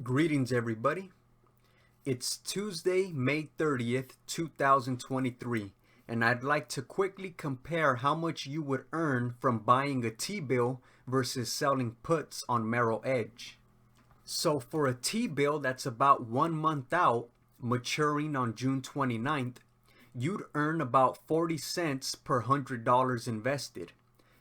Greetings, everybody. It's Tuesday, May 30th, 2023, and I'd like to quickly compare how much you would earn from buying a T-bill versus selling puts on Merrill Edge. So for a T-bill that's about 1 month out, maturing on June 29th, you'd earn about 40 cents per $100 invested.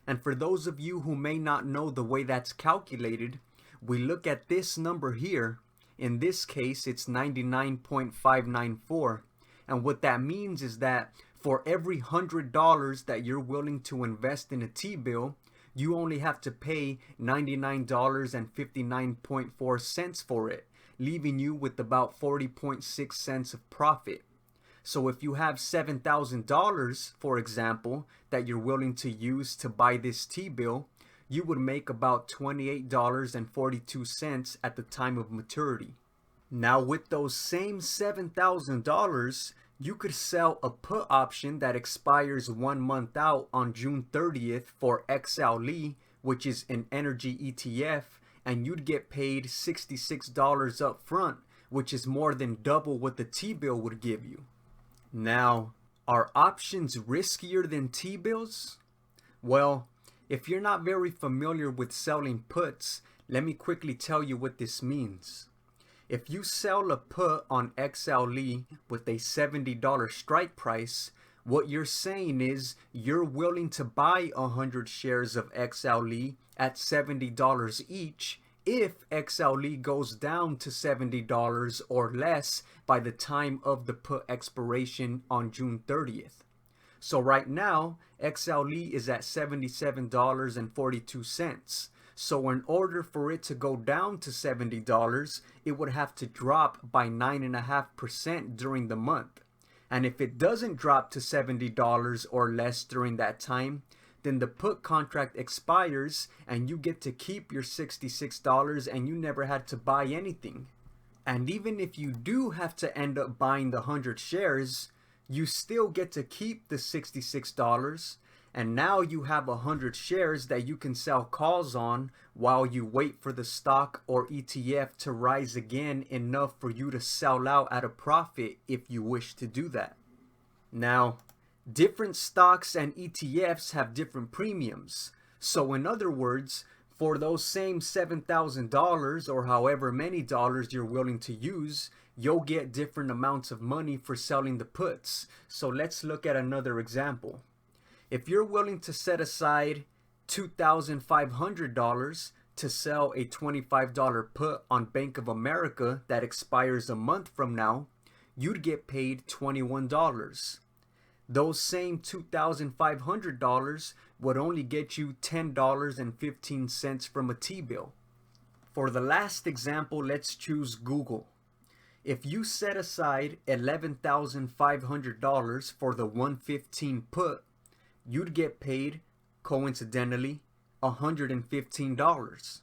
And for those of you who may not know the way that's calculated, we look at this number here. In this case, it's 99.594. And what that means is that for every $100 that you're willing to invest in a T-bill, you only have to pay $99.59.4 for it, leaving you with about 40.6 cents of profit. So if you have $7,000, for example, that you're willing to use to buy this T-bill, you would make about $28.42 at the time of maturity. Now with those same $7,000, you could sell a put option that expires 1 month out on June 30th for XLE, which is an energy ETF, and you'd get paid $66 up front, which is more than double what the T-bill would give you. Now, are options riskier than T-bills? Well, if you're not very familiar with selling puts, let me quickly tell you what this means. If you sell a put on XLE with a $70 strike price, what you're saying is you're willing to buy 100 shares of XLE at $70 each if XLE goes down to $70 or less by the time of the put expiration on June 30th. So right now, XLE is at $77.42. So in order for it to go down to $70, it would have to drop by 9.5% during the month. And if it doesn't drop to $70 or less during that time, then the put contract expires and you get to keep your $66 and you never had to buy anything. And even if you do have to end up buying the 100 shares, you still get to keep the $66, and now you have 100 shares that you can sell calls on while you wait for the stock or ETF to rise again enough for you to sell out at a profit if you wish to do that. Now, different stocks and ETFs have different premiums. So in other words, for those same $7,000 or however many dollars you're willing to use, you'll get different amounts of money for selling the puts. So let's look at another example. If you're willing to set aside $2,500 to sell a $25 put on Bank of America that expires a month from now, you'd get paid $21. Those same $2,500 would only get you $10.15 from a T-bill. For the last example, let's choose Google. If you set aside $11,500 for the 115 put, you'd get paid, coincidentally, $115.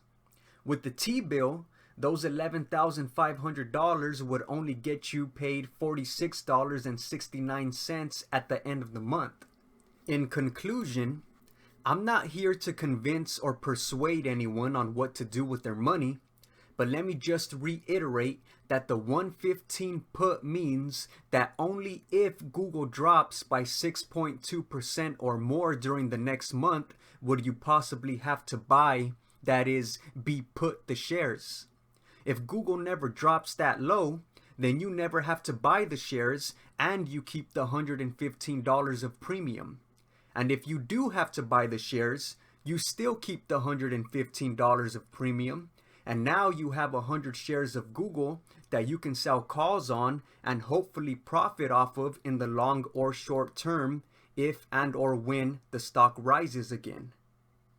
With the T-bill, those $11,500 would only get you paid $46.69 at the end of the month. In conclusion, I'm not here to convince or persuade anyone on what to do with their money, but let me just reiterate that the 115 put means that only if Google drops by 6.2% or more during the next month would you possibly have to buy, that is, be put the shares. If Google never drops that low, then you never have to buy the shares and you keep the $115 of premium. And if you do have to buy the shares, you still keep the $115 of premium. And now you have 100 shares of Google that you can sell calls on and hopefully profit off of in the long or short term if and or when the stock rises again.